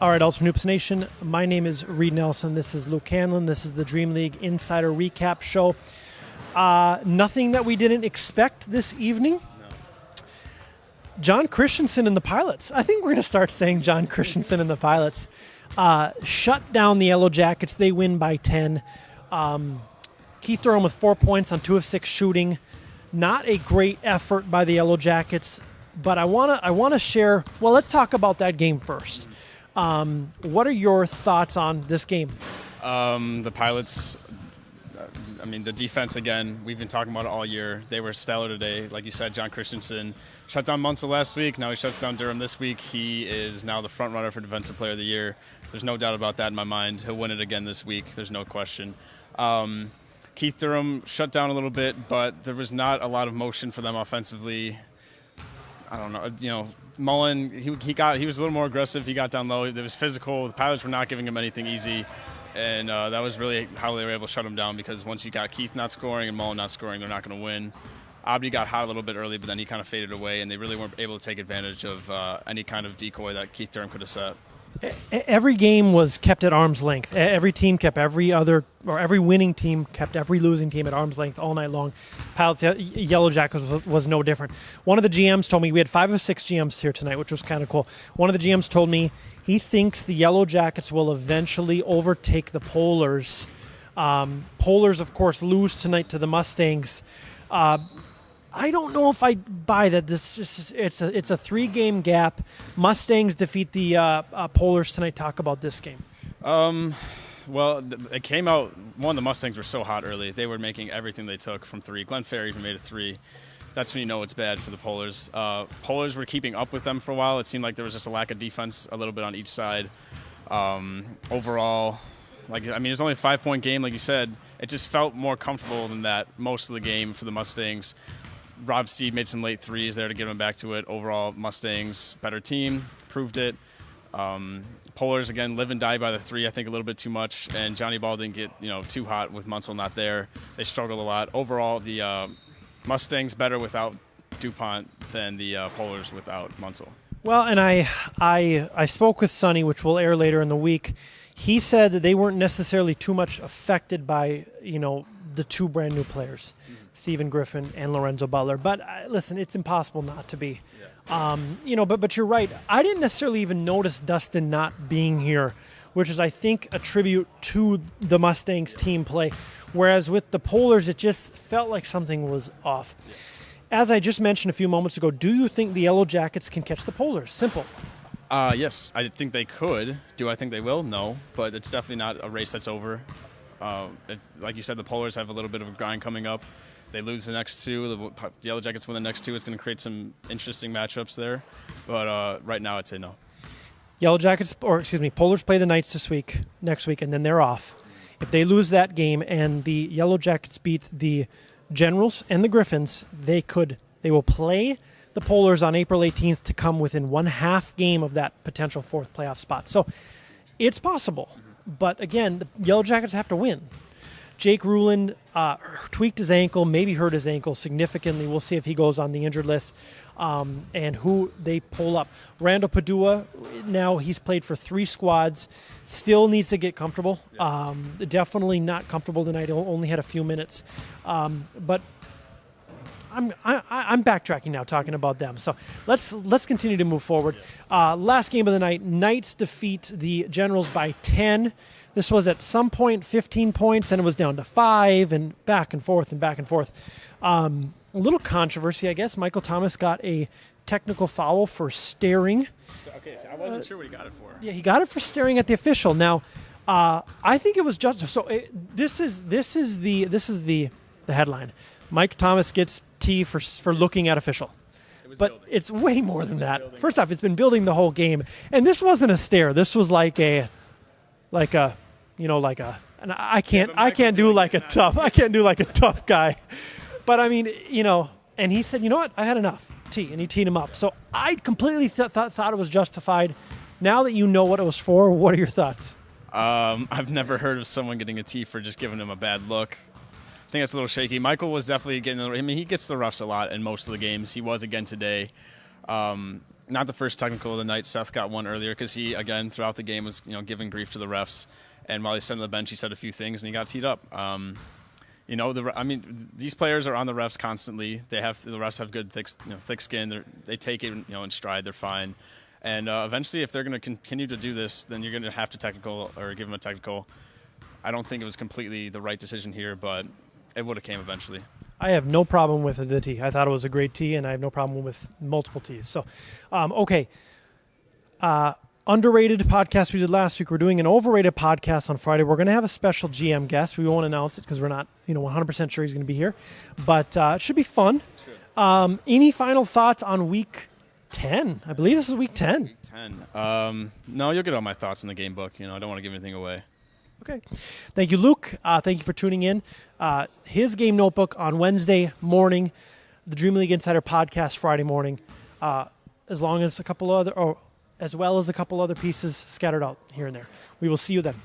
All right, Ultimate Hoops Nation, my name is Reed Nelson. This is Luke Hanlon. This is the Dream League Insider Recap Show. Nothing that we didn't expect this evening. No. John Christensen and the Pilots. I think we're going to start saying John Christensen and the Pilots. Shut down the Yellow Jackets. They win by 10. Keith Durham with 4 points on 2 of 6 shooting. Not a great effort by the Yellow Jackets, but I want to share. Well, let's talk about that game first. What are your thoughts on this game? The Pilots, the defense, again, we've been talking about it all year. They were stellar today. Like you said, John Christensen shut down Munsell last week. Now he shuts down Durham this week. He is now the front runner for Defensive Player of the Year. There's no doubt about that in my mind. He'll win it again this week. There's no question. Keith Durham shut down a little bit, but there was not a lot of motion for them offensively. I don't know. Mullen, he was a little more aggressive. He got down low. It was physical. The Pilots were not giving him anything easy, and that was really how they were able to shut him down, because once you got Keith not scoring and Mullen not scoring, they're not going to win. Abdi got hot a little bit early, but then he kind of faded away, and they really weren't able to take advantage of any kind of decoy that Keith Durham could have set. Every game was kept at arm's length. Every team kept every winning team kept every losing team at arm's length all night long. Pilots, Yellow Jackets was no different. One of the GMs told me, we had 5 of 6 GMs here tonight, which was kind of cool. One of the GMs told me he thinks the Yellow Jackets will eventually overtake the Polars. Polars, of course, lose tonight to the Mustangs. I don't know if I buy that. It's a 3-game gap. Mustangs defeat the Polars tonight. Talk about this game. Well, it came out. One, the Mustangs were so hot early. They were making everything they took from 3. Glenn Fair even made a 3. That's when you know it's bad for the Polars. Polars were keeping up with them for a while. It seemed like there was just a lack of defense a little bit on each side. Overall, it was only a 5-point game, like you said. It just felt more comfortable than that most of the game for the Mustangs. Rob Steed made some late 3s there to get him back to it. Overall, Mustangs, better team, proved it. Polars, again, live and die by the 3, I think a little bit too much. And Johnny Ball didn't get too hot with Munsell not there. They struggled a lot. Overall, the Mustangs better without DuPont than the Polars without Munsell. Well, and I spoke with Sonny, which will air later in the week. He said that they weren't necessarily too much affected by, the 2 brand new players, Stephen Griffin and Lorenzo Butler. But listen, it's impossible not to be. Yeah. But you're right. I didn't necessarily even notice Dustin not being here, which is, I think, a tribute to the Mustangs team play. Whereas with the Polars, it just felt like something was off. Yeah. As I just mentioned a few moments ago, do you think the Yellow Jackets can catch the Polars? Simple. Yes, I think they could. Do I think they will? No, but it's definitely not a race that's over. Like you said, the Polars have a little bit of a grind coming up. They lose the next 2. The Yellow Jackets win the next 2. It's going to create some interesting matchups there. But right now, I'd say no. Polars play the Knights next week, and then they're off. If they lose that game and the Yellow Jackets beat the Generals and the Griffins, they will play the Polars on April 18th to come within 1/2 game of that potential 4th playoff spot. So it's possible. But again, the Yellow Jackets have to win. Jake Ruland tweaked his ankle, maybe hurt his ankle significantly. We'll see if he goes on the injured list and who they pull up. Randall Padua, now he's played for 3 squads, still needs to get comfortable. Yeah. Definitely not comfortable tonight. He only had a few minutes. But I'm backtracking now, talking about them. So let's continue to move forward. Last game of the night, Knights defeat the Generals by 10. This was at some point 15 points, then it was down to 5, and back and forth and back and forth. A little controversy, I guess. Michael Thomas got a technical foul for staring. Okay, so I wasn't sure what he got it for. Yeah, he got it for staring at the official. Now, I think it was just so. This is the headline. Mike Thomas gets T for looking at official. But it's way more than that. First off, it's been building the whole game, and this wasn't a stare. This was like a, and I can't do like a tough guy. But I mean, and he said, you know what, I had enough, T, and he teed him up. So I completely thought it was justified. Now that you know what it was for, what are your thoughts? I've never heard of someone getting a T for just giving him a bad look. I think that's a little shaky. Michael was definitely getting. He gets the roughs a lot in most of the games. He was again today. not the first technical of the night. Seth got one earlier because he, again, throughout the game was giving grief to the refs. And while he sat on the bench, he said a few things, and he got teed up. These players are on the refs constantly. The refs have good thick skin. They take it in stride. They're fine. And eventually, if they're going to continue to do this, then you're going to have to technical or give them a technical. I don't think it was completely the right decision here, but it would have came eventually. I have no problem with the tee. I thought it was a great tee, and I have no problem with multiple tees. So, okay. Underrated podcast we did last week. We're doing an overrated podcast on Friday. We're going to have a special GM guest. We won't announce it because we're not 100% sure he's going to be here. But it should be fun. Sure. Any final thoughts on week 10? I believe this is week 10. Week 10. No, you'll get all my thoughts in the game book. I don't want to give anything away. Okay. Thank you, Luke. Thank you for tuning in. His game notebook on Wednesday morning, the Dream League Insider podcast Friday morning, as well as a couple other pieces scattered out here and there. We will see you then.